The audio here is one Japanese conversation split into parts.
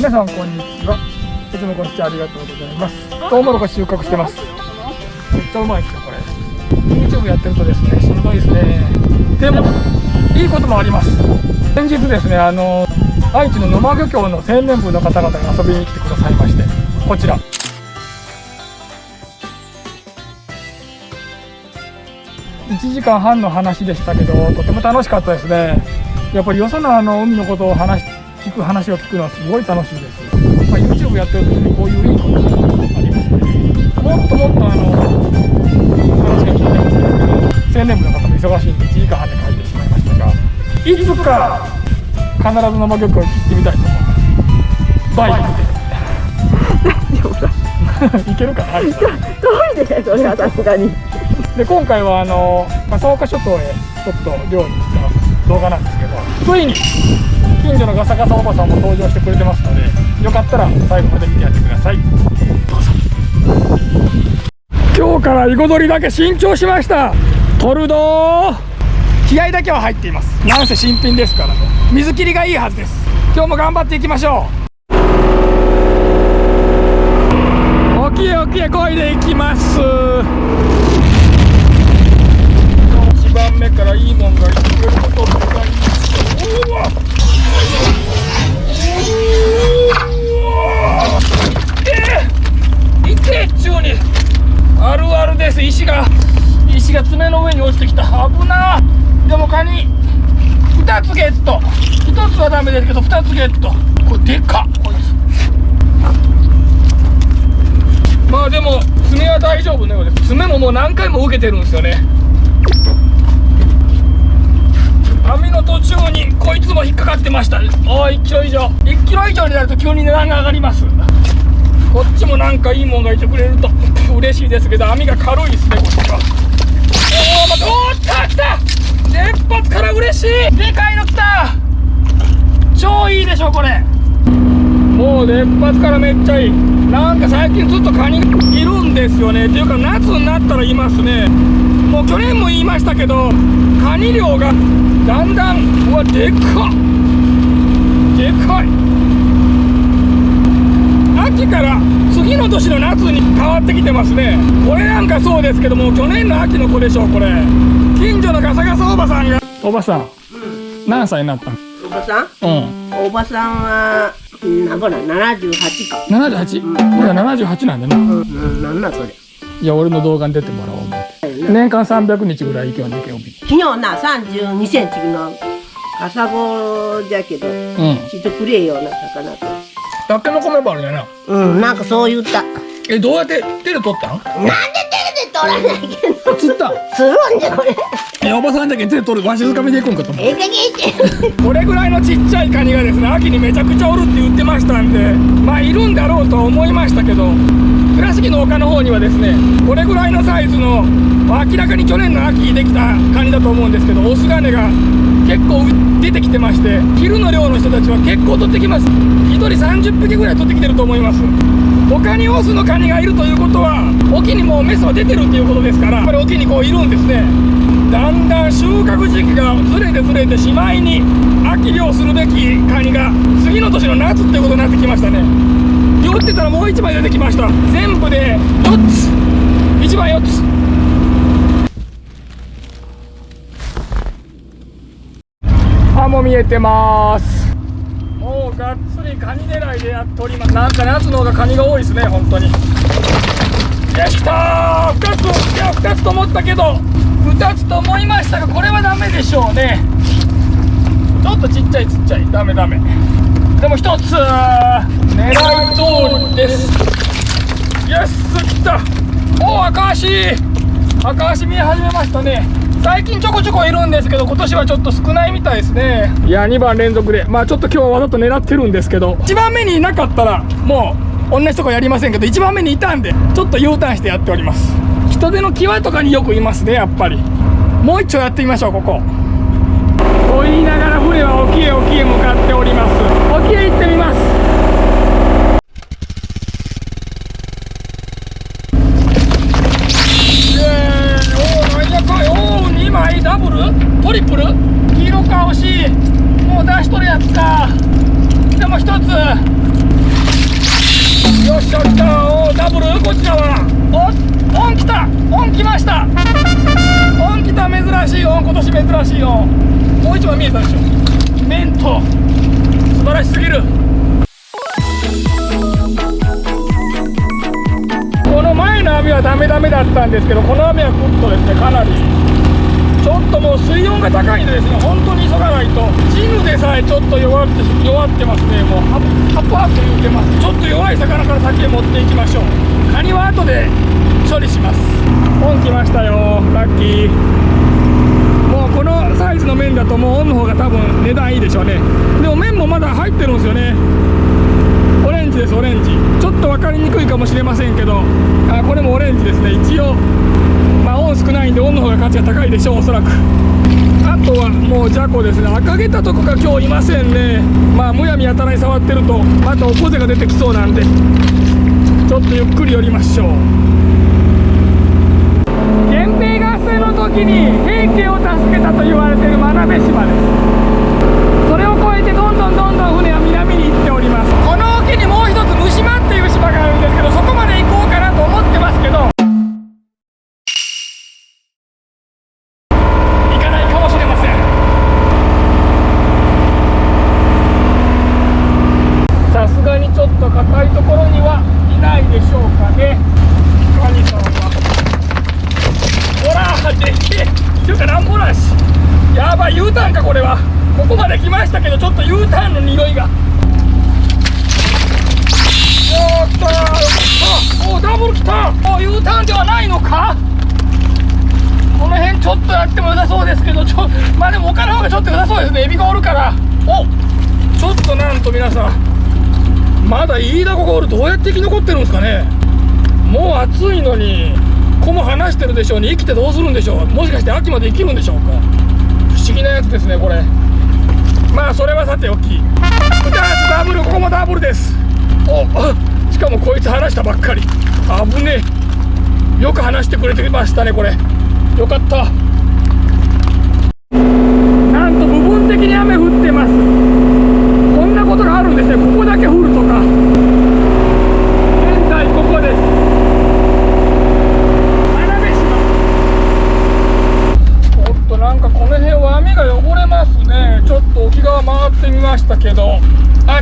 皆さんこんにちは。いつもご視聴ありがとうございます。トウモロコシ収穫してます。めっちゃうまいですよこれ。YouTube やってるとですね、しんどいですね。でもいいこともあります。先日ですね、愛知の野間漁協の青年部の方々が遊びに来てくださいまして、こちら1時間半の話でしたけど、とても楽しかったですね。やっぱりよその海のことを話を聞くのはすごい楽しいです。YouTube やってるときにこういういいことがありますね。もっともっと話が聞きたいんですけど、青年部の方も忙しいんで1時間半で帰ってしまいましたが、いつか必ず野間漁協に行ってみたいと思います。バイクで行けるかな。遠いでそれはさすがに。で今回は草加諸島へちょっと漁に行った動画なんですけど、ついに近所のガサガサおばさんも登場してくれてますので、よかったら最後まで見てやってください。どうぞ。今日から囲碁取りだけ新調しました。トルドー気合だけは入っています。なんせ新品ですからね、水切りがいいはずです。今日も頑張っていきましょう。沖へ沖へ漕いでいきます。1番目からいいもんがいってくれることを願います。うわいけっちゅうにあるあるです。石が爪の上に落ちてきた。危な。でもカニ2つゲット。1つはダメですけど2つゲット。これでかっこいつ。まあでも爪は大丈夫のようです。爪ももう何回も受けてるんですよね。網の途中にこいつも引っかかってました。1キロ以上になると急に値段が上がります。こっちもなんかいいもんがいてくれると嬉しいですけど、網が軽いですねこっちは。来た連発から嬉しい。でかいの来た。超いいでしょこれ。もう連発からめっちゃいい。なんか最近ずっとカニがいるんですよね。っていうか夏になったらいますね。もう去年も言いましたけど、カニ漁がだんだん、うわでっかい。秋から次の年の夏に変わってきてますね。これなんかそうですけども、去年の秋の子でしょうこれ。近所のガサガサおばさんが。おばさん、何歳になったん？おばさん？おばさんはなんかな、78か。78？まだ78なんだね。なんだそれ。いや俺の動画に出てもらおう思って。年間300日ぐらい行けばできる。昨日な32センチのカサゴじゃけど、してくれような魚と。タケノコメバルやな。なんかそう言った。どうやって手で取ったん？なんで手で取らないけど。釣った？釣るんじゃこれ。おばさんだけ手で取る。わしづかみでいくんかと思う。ええかげって。これぐらいのちっちゃいカニがですね、秋にめちゃくちゃおるって言ってましたんで、まあいるんだろうとは思いましたけど、倉敷の丘の方にはですね、これぐらいのサイズの明らかに去年の秋できたカニだと思うんですけど、オスガネが結構出てきてまして、昼の漁の人たちは結構取ってきます。1人30匹ぐらい取ってきてると思います。他にオスのカニがいるということは、沖にもうメスは出てるっていうことですから、やっぱり沖にこういるんですね。だんだん収穫時期がずれてしまいに、秋漁するべきカニが次の年の夏っていうことになってきましたね。漁ってたらもう1枚出てきました。全部で4つ、1枚4つ。歯も見えてます。もうがっつりカニ狙いでやっております。なんか夏の方がカニが多いですね本当に。よし来たー。2つと思ったけど2つと思いましたが、これはダメでしょうね。ちょっとちっちゃいダメ。でも1つ狙い通りです。よし来た。赤足見え始めましたね。最近ちょこちょこいるんですけど、今年はちょっと少ないみたいですね。いや2番連続で、まあちょっと今日はわざと狙ってるんですけど、1番目にいなかったらもう同じとこやりませんけど、1番目にいたんでちょっと U ターンしてやっております。人手の際とかによくいますねやっぱり。もう一丁やってみましょう。ここと言いながら船は沖へ向かっております。沖へ行ってみます。2枚ダブルトリプル黄色か惜しい。もう出しとるやつか。でも1つよっしゃ来た。おダブルこちらは。おオン来た。オン来ました。オン来た。珍しいオン。今年珍しいオン。もう一枚見えたでしょ。メント素晴らしすぎる。この前の網はダメだったんですけど、この網はグッとですね、かなりちょっともう水温が高いんでですね、本当に急がないと。ジムでさえちょっと弱ってますね。もうハプハプ言ってます。ちょっと弱い魚から先へ持っていきましょう。カニは後で処理します。オン来ましたよ。ラッキー。もうこのサイズの麺だともうオンの方が多分値段いいでしょうね。でも麺もまだ入ってるんですよね。オレンジです。オレンジ。ちょっと分かりにくいかもしれませんけど、これもオレンジですね。一応オン少ないんでオンの方が価値が高いでしょう、おそらく。あとはもうジャコですね。赤毛たとこが今日いませんね。むやみやたらに触ってるとまたオコゼが出てきそうなんで、ちょっとゆっくり寄りましょう。源平合戦の時に平家を助けたと言われている真鍋島です。それを越えてどんどん船は南に行っております。この沖にもう一つ三島っていう島があるんですけど、そこまで行こうかなと思ってますけど、さすがにちょっと硬いところにはいないでしょうかね。カニさんはほらでっけえっていうかなんぼらし。やばい U ターンかこれは。ここまで来ましたけど、ちょっと U ターンの匂いが。おー来たー。おダブル来た。お U ターンではないのか。この辺ちょっとやっても良さそうですけど、でも他の方がちょっと良さそうですね。エビがおるから。ちょっとなんと皆さん、まだイイダコがおる。どうやって生き残ってるんですかね。もう暑いのに子も離してるでしょうに、生きてどうするんでしょう。もしかして秋まで生きるんでしょうか。不思議なやつですねこれ。それはさておき、2つダブル。ここもダブルです。しかもこいつ離したばっかり。危ねえ。よく離してくれてましたねこれ。よかった。なんと部分的に雨降ってます。こんなことがあるんですね。ここだけ降るとか。現在ここです。真鍋島。おっとなんかこの辺は網が汚れますね。ちょっと沖側回ってみましたけど、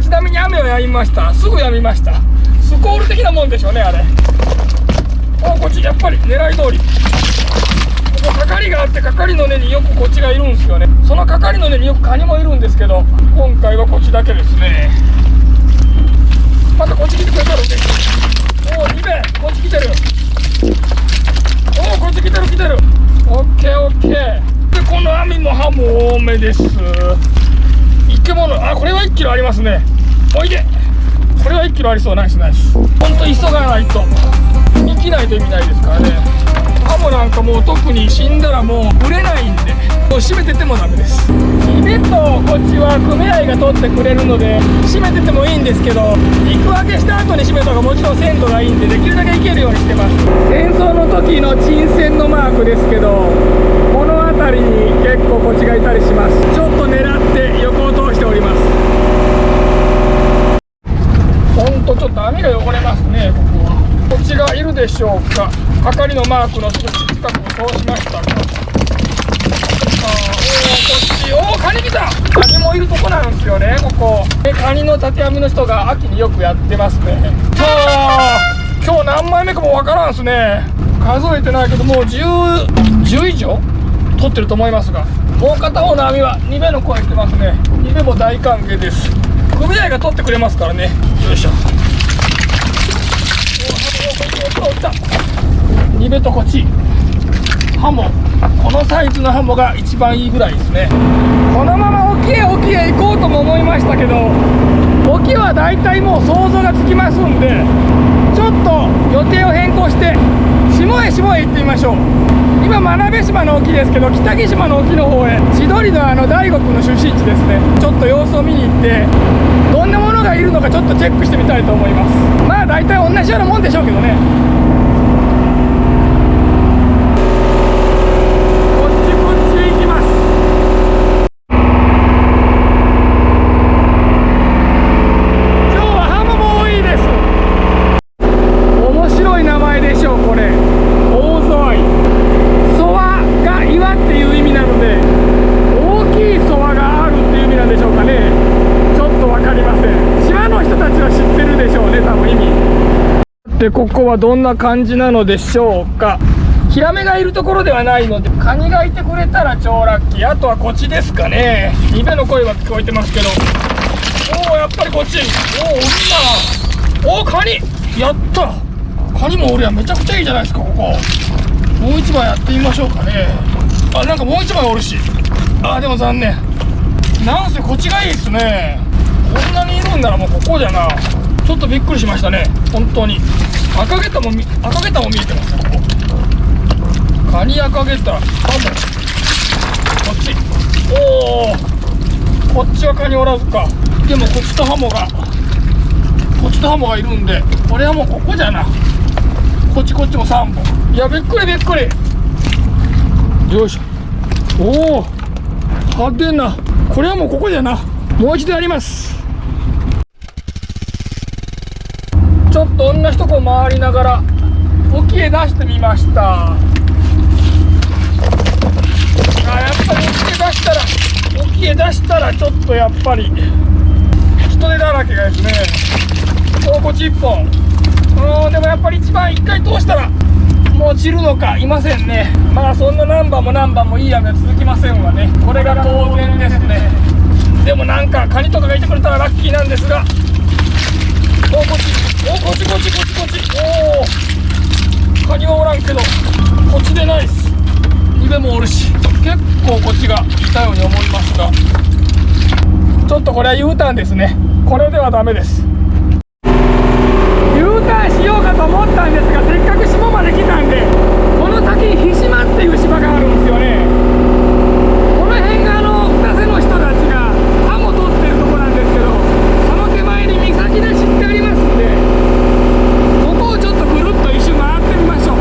ちなみに雨はやみました。すぐやみました。スコール的なもんでしょうねあれ。こっちやっぱり狙い通り。ここ係があって、係の根によくこっちがいるんですよね。その係の根によくカニもいるんですけど、今回はこっちだけですね。またこっち来てくれたるんで。2名こっち来てる。こっち来てる。オッケー。でこの網もハモ多めです。生き物これは1キロありますね。おいで。これは1キロありそう。ナイス。ほんと急がないと生きないと意味ないですからね。ハモなんかもう特に死んだらもう売れないんで、もう閉めててもダメです。イベとこっちは組合が取ってくれるので閉めててもいいんですけど、陸揚げした後に閉めた方がもちろん鮮度がいいんで、できるだけいけるようにしてます。戦争の時の沈船のマークですけど、この辺りに結構こっちがいたりします。ちょっと狙って横を通しております。ほんとちょっと網が汚れますね。こっちがいるでしょうか。係のマークのすぐ近くを通しましたが、こっちカニ来た。カニもいるとこなんですよねここ。カニの縦網の人が秋によくやってますね。今日何枚目かもわからんすね。数えてないけどもう10以上取ってると思いますが、もう片方の網は2目の声してますね。2目も大歓迎です。組合が取ってくれますからね。よいしょ。2目とこっちハモ、このサイズのハモが一番いいぐらいですね。このまま沖へ行こうとも思いましたけど、沖はだいたいもう想像がつきますんで、ちょっと予定を変更して下へ行ってみましょう。今真鍋島の沖ですけど、北木島の沖の方へ、千鳥の大悟くんの出身地ですね。ちょっと様子を見に行ってどんなものがいるのかちょっとチェックしてみたいと思います。だいたい同じようなもんでしょうけどね。でここはどんな感じなのでしょうか。ヒラメがいるところではないので、カニがいてくれたら超ラッキー。あとはこっちですかね。ニベの声は聞こえてますけど、おお、やっぱりこっち。おお、おるな。おお、カニやった。カニもおるやん。めちゃくちゃいいじゃないですかここ。もう一枚やってみましょうかね。あ、なんかもう一枚おるし。あ、でも残念。なんせこっちがいいですね。こんなにいるんならもうここじゃな。ちょっとびっくりしましたね本当に。赤ゲタも見えてますねここ。カニ赤ゲタ、ハモ、こっち。おお、こっちはカニおらずか。でもこっちとハモがいるんで、これはもうここじゃな。こっちも3本。いや、びっくり。よいしょ。おお、派手な。これはもうここじゃな。もう一度やります。ちょっと同じとこ回りながら沖へ出してみました。やっぱり沖へ出したらちょっとやっぱり人手だらけがですね。こっち1本。でもやっぱり1回通したらもう散るのか。いませんね。まあそんな何番もいい雨は続きませんわね。これが当然ですね。でもなんかカニとかがいてくれたらラッキーなんですが、こっち。おお、カニはおらんけどこっちでないっす。ニベもおるし、結構こっちがいたように思いますが、ちょっとこれは U ターンですね。これではダメです。 U ターンしようかと思ったんですが、せっかく島まで来たんで、この先に日島っていう島があるんですよね。この辺が二瀬の人たちがハモ取ってるとこなんですけど、その手前に岬出しってありますんで、ここをちょっとぐるっと一周回ってみましょう。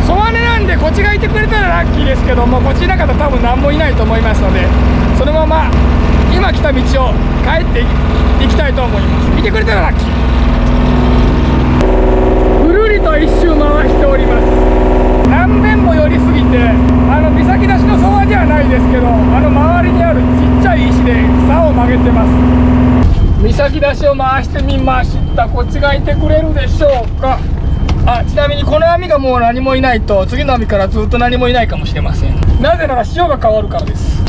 ソワネなんでこっちがいてくれたらラッキーですけども、こっちなかったら多分何もいないと思いますので、そのまま今来た道を帰っていきたいと思います。いてくれたらラッキー。ぐるりと一周回しております。何遍も寄りすぎて、岬出しのソワじゃないですけど、周りにあるちっちゃい石で竿を曲げてます。岬出しを回してみました。こっちがいてくれるでしょうか。あ、ちなみにこの網がもう何もいないと、次の網からずっと何もいないかもしれません。なぜなら潮が変わるからです。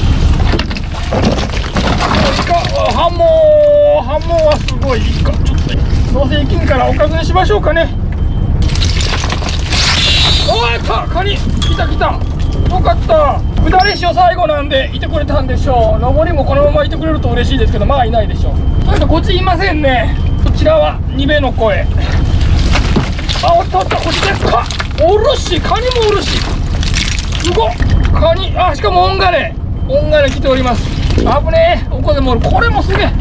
ハモはすごいいいか。ちょっとどうせ生きんからおかずにしましょうかね。おー、やった、カニ来た。よかった。下り潮最後なんでいてくれたんでしょう。上りもこのままいてくれると嬉しいですけど、まあいないでしょう。とにかくこっちいませんね。こちらはニベの声。あ、おった、こっちですか。おるし、カニもおるし、すごっ。カニ、あ、しかもオンガネ来ております。危ねえ、おこでもおる。これもすげえ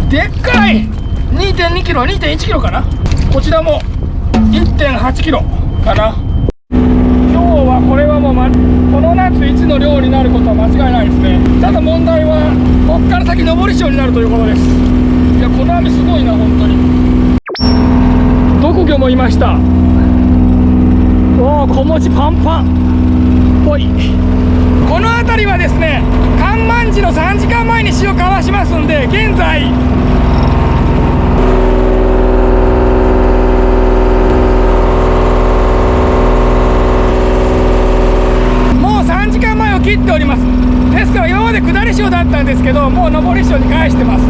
でっかい。 2.2 キロ 2.1 キロかな。こちらも 1.8 キロかな。今日はこれはもう、この夏一の量になることは間違いないですね。ただ問題はこっから先上り潮になるということです。いや、この網すごいな本当に。毒魚もいました。おお、小持ちパンパンぽい。この辺りはですね、干満時の3時間前に潮かわしますんで、現在もう3時間前を切っております。ですから今まで下り潮だったんですけど、もう上り潮に返してます。ず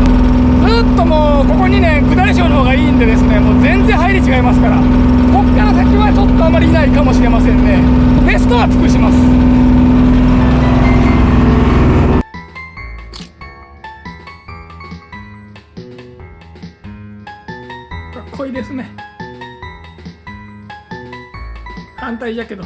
っともうここ2年下り潮の方がいいんでですね、もう全然入り違いますから、こっから先はちょっとあまりいないかもしれませんね。ベストは尽くします。かっこいいですね。反対じゃけど。